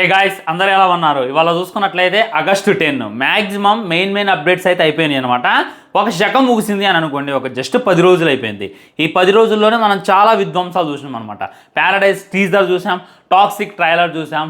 Hey guys అందరూ ఎలా ఉన్నారు? ఇవాళ చూసుకున్నట్లయితే ఆగస్టు 10 మ్యాక్సిమం మెయిన్ అప్డేట్స్ అయితే అయిపోయినాయి అనమాట. ఒక శకం ముగిసింది అని అనుకోండి, ఒక జస్ట్ 10 రోజులు అయిపోయింది. ఈ 10 రోజుల్లోనే మనం చాలా విధ్వంసాలు చూసినాం అనమాట. ప్యారడైజ్ టీజర్ చూసాం, టాక్సిక్ ట్రైలర్ చూసాం,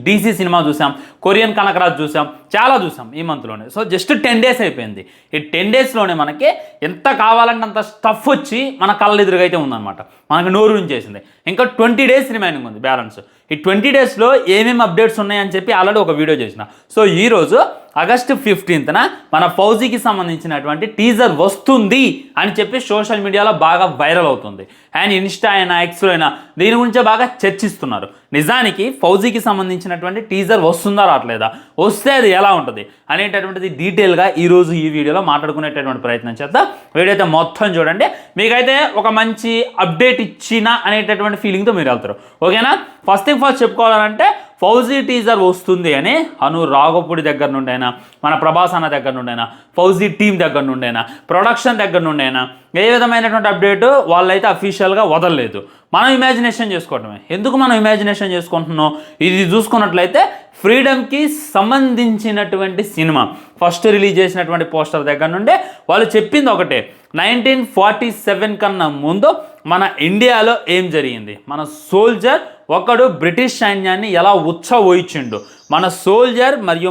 డీసీ సినిమా చూసాం, కొరియన్ కనకరాజ్ చూసాం, చాలా చూసాం ఈ మంత్లోనే. సో జస్ట్ 10 days అయిపోయింది. ఈ 10 daysలోనే మనకి ఎంత కావాలంటే అంత స్టఫ్ వచ్చి మన కళ్ళ ఎదురుగా అయితే ఉందన్నమాట. మనకు నోరు ఉంచేసింది. ఇంకా 20 days రిమైనింగ్ ఉంది బ్యాలెన్స్. ఈ 20 daysలో ఏమేమి అప్డేట్స్ ఉన్నాయని చెప్పి ఆల్రెడీ ఒక వీడియో చేసిన. సో ఈరోజు ఆగస్టు 15న మన ఫౌజీకి సంబంధించినటువంటి టీజర్ వస్తుంది అని చెప్పి సోషల్ మీడియాలో బాగా వైరల్ అవుతుంది. అండ్ ఇన్స్టా అయినా ఎక్స్లో అయినా దీని గురించే బాగా చర్చిస్తున్నారు. నిజానికి ఫౌజీకి సంబంధించినటువంటి టీజర్ వస్తుందా రావట్లేదా, వస్తే అది ఎలా ఉంటుంది అనేటటువంటిది డీటెయిల్గా ఈరోజు ఈ వీడియోలో మాట్లాడుకునేటటువంటి ప్రయత్నం చేద్దాం. వీడియో అయితే మొత్తం చూడండి. మీకైతే ఒక మంచి అప్డేట్ ఇచ్చిన అనేటటువంటి ఫీలింగ్తో మీరు వెళ్తారు. ఓకేనా? ఫస్ట్ థింగ్ ఫస్ట్ చెప్పుకోవాలంటే ఫౌజీ టీజర్ వస్తుంది అని అను రాఘపూడి దగ్గర నుండైనా, మన ప్రభాస్ అన్న దగ్గర నుండైనా, ఫౌజీ టీం దగ్గర నుండైనా, ప్రొడక్షన్ దగ్గర నుండైనా ఏ విధమైనటువంటి అప్డేట్ వాళ్ళైతే అఫీషియల్గా వదలలేదు. మనం ఇమాజినేషన్ చేసుకోవటమే. ఎందుకు మనం ఇమాజినేషన్ చేసుకుంటున్నాం? ఇది చూసుకున్నట్లయితే ఫ్రీడమ్కి సంబంధించినటువంటి సినిమా ఫస్ట్ రిలీజ్ చేసినటువంటి పోస్టర్ దగ్గర నుండే వాళ్ళు చెప్పింది ఒకటే, 1947 కన్నా ముందు మన ఇండియాలో ఏం జరిగింది, మన సోల్జర్ ఒకడు బ్రిటిష్ సైన్యాన్ని ఎలా ఉచ్చబోయించిండు, మన సోల్జర్ మరియు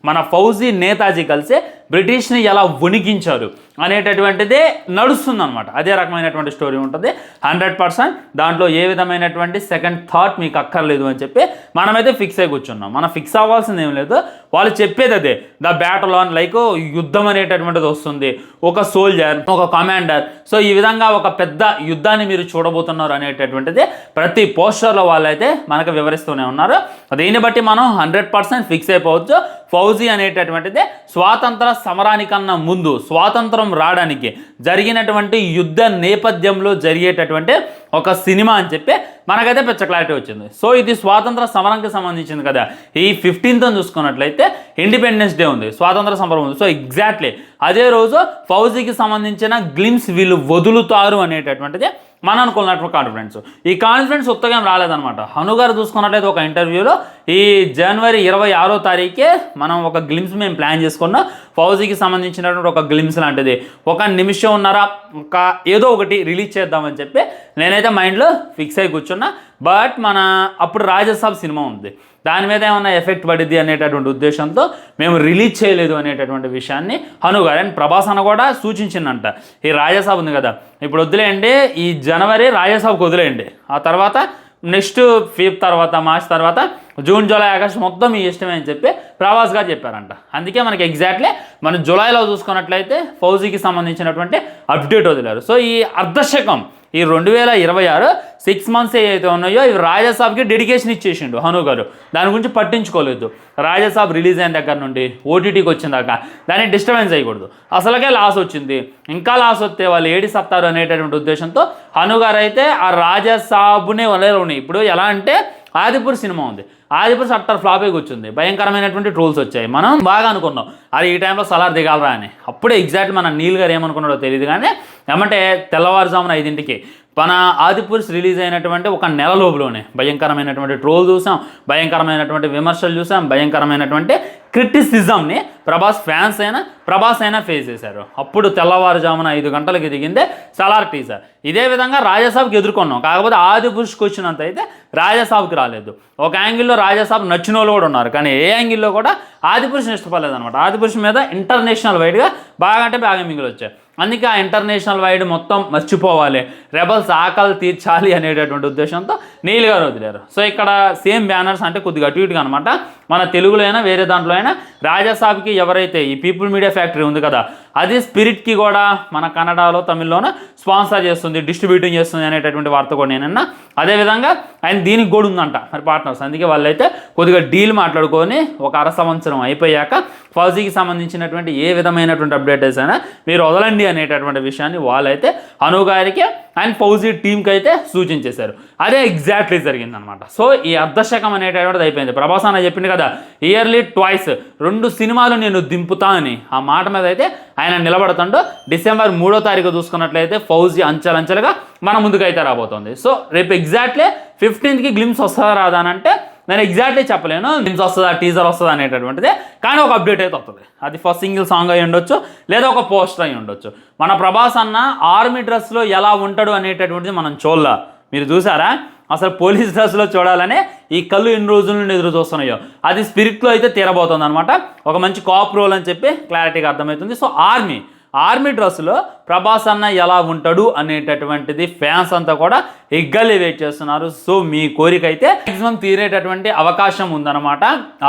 మన ఫౌజీ నేతాజీ కలిసి బ్రిటిష్ని ఎలా వణికించారు అనేటటువంటిదే నడుస్తుందన్నమాట. అదే రకమైనటువంటి స్టోరీ ఉంటుంది. 100% దాంట్లో ఏ విధమైనటువంటి సెకండ్ థాట్ మీకు అక్కర్లేదు అని చెప్పి మనమైతే ఫిక్స్ అయి కూర్చున్నాం. మనం ఫిక్స్ అవ్వాల్సింది ఏం లేదు, వాళ్ళు చెప్పేది అదే. ద బ్యాటిల్ ఆన్ లైక్ యుద్ధం అనేటటువంటిది వస్తుంది, ఒక సోల్జర్, ఒక కమాండర్. సో ఈ విధంగా ఒక పెద్ద యుద్ధాన్ని మీరు చూడబోతున్నారు అనేటటువంటిది ప్రతి పోస్టర్లో వాళ్ళైతే మనకు వివరిస్తూనే ఉన్నారు. దీన్ని బట్టి మనం 100% ఫిక్స్ అయిపోవచ్చు. ఫౌజీ అనేటటువంటిది స్వాతంత్ర సమరానికన్నా ముందు, స్వాతంత్రం రావడానికి జరిగినటువంటి యుద్ధ నేపథ్యంలో జరిగేటటువంటి ఒక సినిమా అని చెప్పి మనకైతే పెద్ద క్లారిటీ వచ్చింది. సో ఇది స్వాతంత్ర సమరంకి సంబంధించింది కదా. ఈ 15th చూసుకున్నట్లయితే ఇండిపెండెన్స్ డే ఉంది, స్వాతంత్ర సమరం ఉంది. సో ఎగ్జాక్ట్లీ అదే రోజు ఫౌజీకి సంబంధించిన గ్లిమ్స్ వీళ్ళు వదులుతారు అనేటటువంటిది మనం అనుకున్నటువంటి కాన్ఫిడెన్స్. ఈ కాన్ఫిడెన్స్ ఉత్తగా రాలేదనమాట. హను గారు చూసుకున్నట్లయితే ఒక ఇంటర్వ్యూలో ఈ జనవరి 26వ తారీఖే మనం ఒక గ్లిమ్స్ మేము ప్లాన్ చేసుకున్నాం, ఫౌజీకి సంబంధించినటువంటి ఒక గ్లిమ్స్ లాంటిది, 1 నిమిషంన్నర ఒక ఏదో ఒకటి రిలీజ్ చేద్దామని చెప్పి నేనైతే మైండ్లో ఫిక్స్ అయి కూర్చున్నా. బట్ మన అప్పుడు రాజసాబ్ సినిమా ఉంది, దాని మీద ఏమన్నా ఎఫెక్ట్ పడిద్ది అనేటటువంటి ఉద్దేశంతో మేము రిలీజ్ చేయలేదు అనేటటువంటి విషయాన్ని హను గారు అండ్ ప్రభాస్ అన్న కూడా సూచించిందంట. ఈ రాజసాబ్ ఉంది కదా, ఇప్పుడు వదిలేయండి, ఈ జనవరి రాజసాబ్కి వదిలేయండి, ఆ తర్వాత నెక్స్ట్ ఫిబ్రవరి తర్వాత, మార్చ్ తర్వాత, జూన్, జూలై, ఆగస్ట్ మొత్తం మీ ఇష్టమే అని చెప్పి ప్రభాస్ గారు చెప్పారంట. అందుకే మనకి ఎగ్జాక్ట్లీ మనం జూలైలో చూసుకున్నట్లయితే ఫౌజీకి సంబంధించినటువంటి అప్డేట్ వదిలారు. సో ఈ అర్ధశకం, ఈ 2026 6 months ఏవైతే ఉన్నాయో ఇవి రాజసాబ్కి డెడికేషన్ ఇచ్చేసిండు హను గారు. దాని గురించి పట్టించుకోలేదు. రాజసాబ్ రిలీజ్ అయిన దగ్గర నుండి ఓటీటీకి వచ్చిన దాకా దాన్ని డిస్టర్బెన్స్ చేయకూడదు. అసలుకే లాస్ వచ్చింది, ఇంకా లాస్ వస్తే వాళ్ళు ఏడిసత్తారు అనేటటువంటి ఉద్దేశంతో హను గారు అయితే ఆ రాజసాబ్నే వదిలేరు. ఇప్పుడు ఎలా అంటే ఆదిపుర్ సినిమా ఉంది, ఆదిపుర్ అట్టర్ ఫ్లాపే కూర్చుంది, భయంకరమైనటువంటి ట్రోల్స్ వచ్చాయి. మనం బాగా అనుకున్నాం అది ఈ టైంలో సలార్ దిగాలరా అని. అప్పుడే ఎగ్జాక్ట్ మన నీల్ గారు ఏమనుకున్నాడో తెలియదు కానీ ఏమంటే తెల్లవారుజామున 5ంటికి మన ఆదిపురుష్ రిలీజ్ అయినటువంటి ఒక నెల లోపులోనే భయంకరమైనటువంటి ట్రోల్ చూసాం, భయంకరమైనటువంటి విమర్శలు చూసాం, భయంకరమైనటువంటి క్రిటిసిజంని ప్రభాస్ అయినా ఫేస్ చేశారు. అప్పుడు తెల్లవారుజామున 5 గంటలకి దిగిందే సలార్ టీజర్. ఇదే విధంగా రాజసాబ్కి ఎదుర్కొన్నాం, కాకపోతే ఆదిపురుష్కి వచ్చినంత అయితే రాజసాబ్కి రాలేదు. ఒక యాంగిల్లో రాజసాబ్ నచ్చిన వాళ్ళు కూడా ఉన్నారు, కానీ ఏ యాంగిల్లో కూడా ఆదిపురుషుని ఇష్టపడలేదన్నమాట. ఆదిపురుష్ మీద ఇంటర్నేషనల్ వైడ్గా బాగా అంటే బాగా మింగులు వచ్చాయి. అందుకే ఆ ఇంటర్నేషనల్ వైడ్ మొత్తం మర్చిపోవాలి, రెబల్స్ ఆకలి తీర్చాలి అనేటటువంటి ఉద్దేశంతో నీల్ గారు వదిలేరు. సో ఇక్కడ సేమ్ బ్యానర్స్ అంటే కొద్దిగా అటు ఇటుగా అనమాట. మన తెలుగులో అయినా వేరే దాంట్లో అయినా రాజసాబ్కి ఎవరైతే ఈ పీపుల్ మీడియా ఫ్యాక్టరీ ఉంది కదా, అది స్పిరిట్కి కూడా మన కన్నడలో, తమిళ్లోనూ స్పాన్సర్ చేస్తుంది, డిస్ట్రిబ్యూటింగ్ చేస్తుంది అనేటటువంటి వార్త కూడా నేనన్నా. అదేవిధంగా ఆయన దీనికి కూడా ఉందంట మరి పార్ట్నర్స్. అందుకే వాళ్ళైతే కొద్దిగా డీల్ మాట్లాడుకొని ఒక 1/2 సంవత్సరం అయిపోయాక ఫౌజీకి సంబంధించినటువంటి ఏ విధమైనటువంటి అప్డేట్స్ అయినా మీరు వదలండి అనేటటువంటి విషయాన్ని వాళ్ళైతే హను గారికి అండ్ ఫౌజీ టీంకి అయితే సూచించేశారు. అదే ఎగ్జాక్ట్లీ జరిగిందనమాట. సో ఈ అర్ధశకం అనేటటువంటిది అయిపోయింది. ప్రభాస్ అన్న చెప్పింది కదా, ఇయర్లీ ట్వైస్ 2 సినిమాలు నేను దింపుతా అని. ఆ మాట మీద అయితే ఆయన నిలబడుతుండో డిసెంబర్ 3వ తారీఖు చూసుకున్నట్లయితే ఫౌజీ అంచెలంచెలుగా మన ముందుకైతే రాబోతుంది. సో రేపు ఎగ్జాక్ట్లీ 15th గ్లిమ్స్ వస్తుందా రాదా అని అంటే నేను ఎగ్జాక్ట్లీ చెప్పలేను గ్లిమ్స్ వస్తుందా టీజర్ వస్తుందా అనేటటువంటిది, కానీ ఒక అప్డేట్ అయితే వస్తుంది. అది ఫస్ట్ సింగిల్ సాంగ్ అయి ఉండొచ్చు, లేదా ఒక పోస్టర్ అయి ఉండొచ్చు. మన ప్రభాస్ అన్న ఆర్మీ డ్రెస్లో ఎలా ఉంటాడు అనేటటువంటిది మనం చూడాల. మీరు చూసారా? అసలు పోలీస్ డ్రెస్లో చూడాలనే ఈ కళ్ళు ఎన్ని రోజుల నుండి ఎదురు చూస్తున్నాయో అది స్పిరిట్లో అయితే తీరబోతుంది అనమాట. ఒక మంచి కాప్ రోల్ అని చెప్పి క్లారిటీగా అర్థమవుతుంది. సో ఆర్మీ డ్రెస్లో ప్రభాస్ అన్న ఎలా ఉంటాడు అనేటటువంటిది ఫ్యాన్స్ అంతా కూడా ఎగ్గల్లి వెయిట్ చేస్తున్నారు. సో మీ కోరిక అయితే మ్యాక్సిమం తీరేటటువంటి అవకాశం ఉందన్నమాట.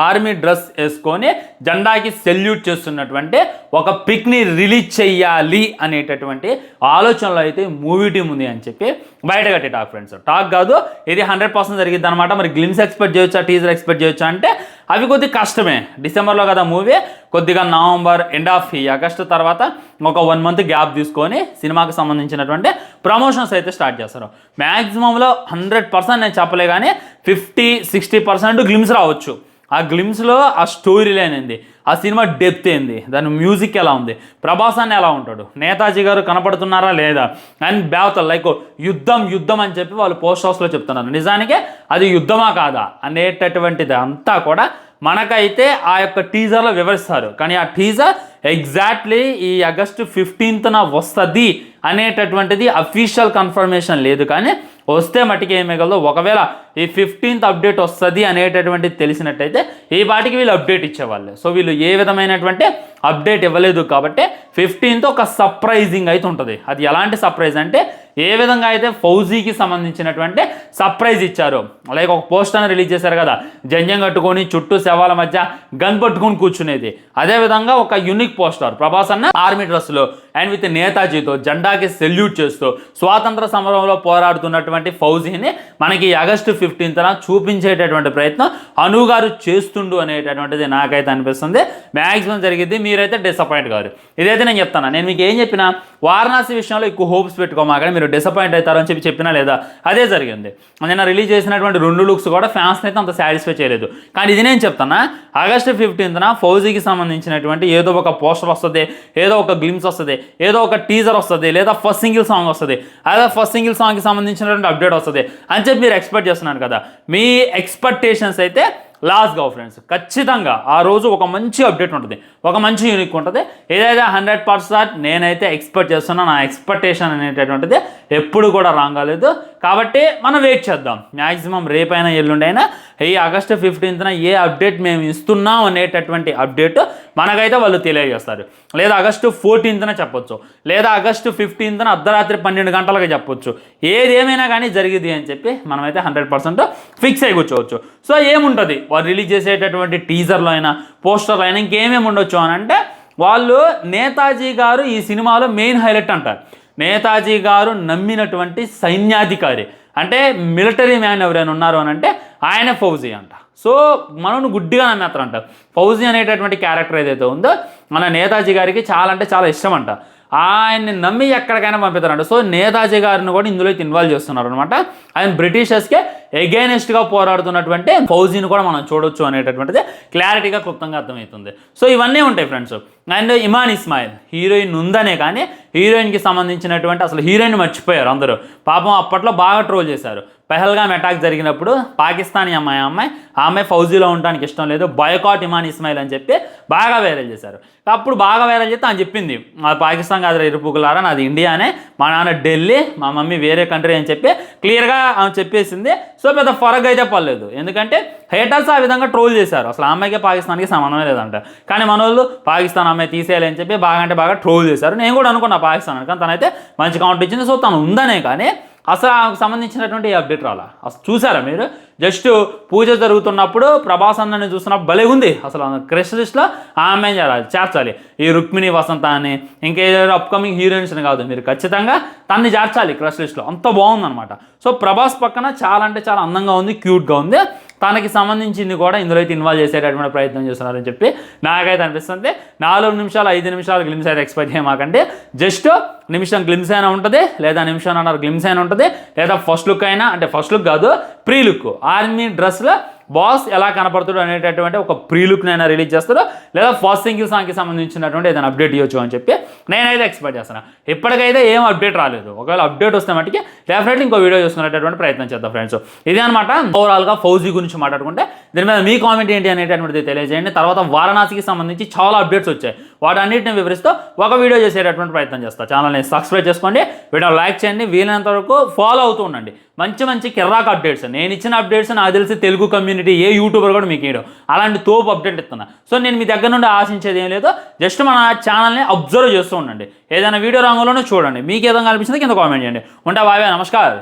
ఆర్మీ డ్రెస్ వేసుకొని జెండాకి సెల్యూట్ చేస్తున్నటువంటి ఒక పిక్ని రిలీజ్ చెయ్యాలి అనేటటువంటి ఆలోచనలో అయితే మూవీ టీం ఉంది అని చెప్పి బయట కట్టే టాక్ ఫ్రెండ్స్. టాక్ కాదు, ఇది 100% జరిగిద్ది అనమాట. మరి గ్లిమ్స్ ఎక్స్పెక్ట్ చేయొచ్చా, టీజర్ ఎక్స్పెక్ట్ చేయొచ్చా అంటే అవి కొద్దిగా కష్టమే. డిసెంబర్లో కదా మూవీ, కొద్దిగా నవంబర్ ఎండ్ ఆఫ్ ఈ ఆగస్టు తర్వాత ఒక 1 మంత్ గ్యాప్ తీసుకొని సినిమాకి సంబంధించినటువంటి ప్రమోషన్స్ అయితే స్టార్ట్ చేస్తారు. మ్యాక్సిమంలో 100% నేను చెప్పలే కానీ 50-60% గ్లిమ్స్ రావచ్చు. ఆ గ్లిమ్స్లో ఆ స్టోరీ లైన్ ఏంది, ఆ సినిమా డెప్త్ ఏంది, దాని మ్యూజిక్ ఎలా ఉంది, ప్రభాస్ అన్న ఎలా ఉంటాడు, నేతాజీ గారు కనపడుతున్నారా లేదా, అండ్ బ్యావతల్ లైక్ యుద్ధం అని చెప్పి వాళ్ళు పోస్ట్ హౌస్లో చెప్తున్నారు. నిజానికి అది యుద్ధమా కాదా అనేటటువంటిది అంతా కూడా మనకైతే ఆ యొక్క టీజర్లో వివరిస్తారు. కానీ ఆ టీజర్ ఎగ్జాక్ట్లీ ఈ ఆగస్టు 15న వస్తుంది అనేటటువంటిది అఫీషియల్ కన్ఫర్మేషన్ లేదు. కానీ వస్తే మట్టికి ఏం మిగలదు. ఒకవేళ ఈ 15th అప్డేట్ వస్తుంది అనేటటువంటిది తెలిసినట్టయితే ఈ వాటికి వీళ్ళు అప్డేట్ ఇచ్చేవాళ్ళు. సో వీళ్ళు ఏ విధమైనటువంటి అప్డేట్ ఇవ్వలేదు కాబట్టి 15th ఒక సర్ప్రైజింగ్ అయితే ఉంటుంది. అది ఎలాంటి సర్ప్రైజ్ అంటే ఏ విధంగా అయితే ఫౌజీకి సంబంధించినటువంటి సర్ప్రైజ్ ఇచ్చారు. లైక్ ఒక పోస్టర్ రిలీజ్ చేశారు కదా, జంజం కట్టుకొని చుట్టూ శవాల మధ్య గన్ పట్టుకొని కూర్చునేది. అదేవిధంగా ఒక యూనిక్ పోస్టర్ ప్రభాస్ అన్న ఆర్మీ డ్రెస్లో అండ్ విత్ నేతాజీతో జెండాకి సెల్యూట్ చేస్తూ స్వాతంత్ర సమరంలో పోరాడుతున్నటువంటి ఫౌజీని మనకి ఆగస్టు 15న చూపించేటటువంటి ప్రయత్నం అను గారు చేస్తుండు అనేటటువంటిది నాకైతే అనిపిస్తుంది. మ్యాక్సిమం జరిగింది, మీరైతే డిసప్పాయింట్ కాదు. ఇదైతే నేను చెప్తాను. నేను మీకు ఏం చెప్పినా వారణాసి విషయంలో ఎక్కువ హోప్స్ పెట్టుకోమాక మీరు డిసప్పాయింట్ అవుతారని చెప్పినా లేదా, అదే జరిగింది. నిన్న రిలీజ్ చేసినటువంటి 2 లుక్స్ కూడా ఫ్యాన్స్ అయితే అంత సాటిస్ఫై చేయలేదు. కానీ ఇది నేను చెప్తానా, ఆగస్టు 15న ఫౌజీకి సంబంధించినటువంటి ఏదో ఒక పోస్టర్ వస్తుంది, ఏదో ఒక గ్లిమ్స్ వస్తుంది, ఏదో ఒక టీజర్ వస్తుంది, లేదా ఫస్ట్ సింగిల్ సాంగ్ వస్తుంది, అదే ఫస్ట్ సింగిల్ సాంగ్కి సంబంధించినటువంటి అప్డేట్ వస్తుంది అని చెప్పి మీరు ఎక్స్పెక్ట్ చేస్తున్నారు కదా. మీ ఎక్స్పెక్టేషన్స్ అయితే లాస్ కావు ఫ్రెండ్స్. ఖచ్చితంగా ఆ రోజు ఒక మంచి అప్డేట్ ఉంటుంది, ఒక మంచి యూనిక్ ఉంటుంది. ఏదైతే 100% నేనైతే ఎక్స్పెక్ట్ చేస్తున్నా, నా ఎక్స్పెక్టేషన్ అనేటటువంటిది ఎప్పుడు కూడా రాంగ్ కాలేదు. కాబట్టి మనం వెయిట్ చేద్దాం. మ్యాక్సిమం రేపైనా ఎల్లుండైనా ఈ ఆగస్టు 15న ఏ అప్డేట్ మేము ఇస్తున్నాం అనేటటువంటి అప్డేట్ మనకైతే వాళ్ళు తెలియజేస్తారు. లేదా ఆగస్టు 14న చెప్పొచ్చు, లేదా ఆగస్టు 15న అర్ధరాత్రి 12 గంటలకు చెప్పొచ్చు. ఏదేమైనా కానీ జరిగింది అని చెప్పి మనమైతే 100% ఫిక్స్ అయి కూర్చోవచ్చు. సో ఏముంటుంది వాళ్ళు రిలీజ్ చేసేటటువంటి టీజర్లో అయినా పోస్టర్లో అయినా ఇంకేమేమి ఉండొచ్చు అని అంటే, వాళ్ళు నేతాజీ గారు ఈ సినిమాలో మెయిన్ హైలైట్ అంటారు. నేతాజీ గారు నమ్మినటువంటి సైన్యాధికారి అంటే మిలిటరీ మ్యాన్ ఎవరైనా ఉన్నారు అని అంటే ఆయన ఫౌజీ అంట. సో మనను గుడ్డిగా నమ్మేస్తారంట. ఫౌజీ అనేటటువంటి క్యారెక్టర్ ఏదైతే ఉందో మన నేతాజీ గారికి చాలా అంటే చాలా ఇష్టం అంట. ఆయన్ని నమ్మి ఎక్కడికైనా పంపిస్తారంట. సో నేతాజీ గారిని కూడా ఇందులో ఇన్వాల్వ్ చేస్తున్నారు అనమాట. ఆయన బ్రిటిషర్స్కే ఎగైనెస్ట్గా పోరాడుతున్నటువంటి ఫౌజీని కూడా మనం చూడొచ్చు అనేటటువంటిది క్లారిటీగా క్లుప్తంగా అర్థమవుతుంది. సో ఇవన్నీ ఉంటాయి friends. And Iman Ismail heroine ఉందనే కానీ హీరోయిన్కి సంబంధించినటువంటి అసలు హీరోయిన్ మర్చిపోయారు అందరూ. పాపం అప్పట్లో బాగా ట్రోల్ చేశారు. పెహల్గామ్ అటాక్ జరిగినప్పుడు పాకిస్తానీ అమ్మాయి ఫౌజీలో ఉండడానికి ఇష్టం లేదు, బాయ్కాట్ ఇమాన్ ఇస్మాయిల్ అని చెప్పి బాగా వైరల్ చేశారు. అప్పుడు బాగా వైరల్ చేస్తే అని చెప్పింది, మా పాకిస్తాన్ కాదు ఇరుపుకులారా, నాది ఇండియానే, మా నాన్న ఢిల్లీ, మా మమ్మీ వేరే కంట్రీ అని చెప్పి క్లియర్గా ఆమె చెప్పేసింది. సో పెద్ద ఫరక్ అయితే పర్లేదు, ఎందుకంటే హేటర్స్ ఆ విధంగా ట్రోల్ చేశారు. అసలు అమ్మాయికి పాకిస్తాన్కి సంబంధమే లేదంట. కానీ మన వాళ్ళు పాకిస్తాన్ అమ్మాయి తీసేయాలి అని చెప్పి బాగా అంటే బాగా ట్రోల్ చేశారు. నేను కూడా అనుకున్నా పాకిస్తాన్ అని, కానీ తనైతే మంచి కౌంటర్ ఇచ్చింది. సో తను ఉందనే కానీ అసలు ఆమెకు సంబంధించినటువంటి అప్డేట్ రాలా. అసలు చూసారా మీరు? జస్ట్ పూజ జరుగుతున్నప్పుడు ప్రభాస్ అన్నని చూస్తున్నప్పుడు భలే ఉంది. అసలు క్రష్ లిస్ట్లో ఆమె చేర్చాలి. ఈ రుక్మిణి వసంత అని ఇంకేదో అప్కమింగ్ హీరోయిన్స్ని కాదు, మీరు ఖచ్చితంగా తన్ని చేర్చాలి క్రష్ లిస్ట్లో. అంత బాగుందనమాట. సో ప్రభాస్ పక్కన చాలా అంటే చాలా అందంగా ఉంది, క్యూట్గా ఉంది. తనకి సంబంధించింది కూడా ఇందులో అయితే ఇన్వాల్వ్ చేసేటటువంటి ప్రయత్నం చేస్తున్నారని చెప్పి నాకైతే అనిపిస్తుంది. 4 నిమిషాలు 5 నిమిషాలు గ్లిమ్స్ అయితే ఎక్స్పెక్ట్ చేయమాకండి. జస్ట్ నిమిషం గ్లిమ్స్ అయినా ఉంటుంది, లేదా నిమిషం గ్లిమ్స్ అయినా ఉంటుంది, లేదా ఫస్ట్ లుక్ అయినా, అంటే ఫస్ట్ లుక్ కాదు ప్రీ లుక్, ఆర్మీ డ్రెస్లో బాస్ ఎలా కనపడుతాడు అనేటటువంటి ఒక ప్రీలుక్నైనా రిలీజ్ చేస్తారో లేదా ఫస్ట్ సింగిల్ సాంగ్కి సంబంధించినటువంటి ఏదైనా అప్డేట్ ఇవ్వచ్చు అని చెప్పి నేనైతే ఎక్స్పెక్ట్ చేస్తాను. ఇప్పటికైతే ఏం అప్డేట్ రాలేదు. ఒకవేళ అప్డేట్ వస్తే మటుకి డెఫినెట్లీ ఇంకో వీడియో చేసుకునేటటువంటి ప్రయత్నం చేద్దాం ఫ్రెండ్స్. ఇది అనమాట ఓవరాల్గా ఫౌజీ గురించి మాట్లాడుకుంటే. దీని మీద మీ కామెంట్ ఏంటి అనేటటువంటిది తెలియజేయండి. తర్వాత వారణాసికి సంబంధించి చాలా అప్డేట్స్ వచ్చాయి, వాటన్నిటిని వివరిస్తూ ఒక వీడియో చేసేటటువంటి ప్రయత్నం చేస్తాను. ఛానల్ని సబ్స్క్రైబ్ చేసుకోండి, వీడియో లైక్ చేయండి, వీలైనంత వరకు ఫాలో అవుతూ ఉండండి. మంచి మంచి కిర్రాక్ అప్డేట్స్, నేను ఇచ్చిన అప్డేట్స్ నాకు తెలిసి తెలుగు కమ్యూనిటీ ఏ యూట్యూబర్ కూడా మీకు ఇవ్వడం అలాంటి తోపు అప్డేట్ ఇస్తున్నా. సో నేను మీ దగ్గర నుండి ఆశించేది ఏం లేదు, జస్ట్ మన ఛానల్ని అబ్జర్వ్ చేస్తూ ఉండండి. ఏదైనా వీడియో రంగంలోనే చూడండి, మీకు ఏదైనా అనిపించింది కింద కామెంట్ చేయండి. ఉంటా, బాయ్, నమస్కారం.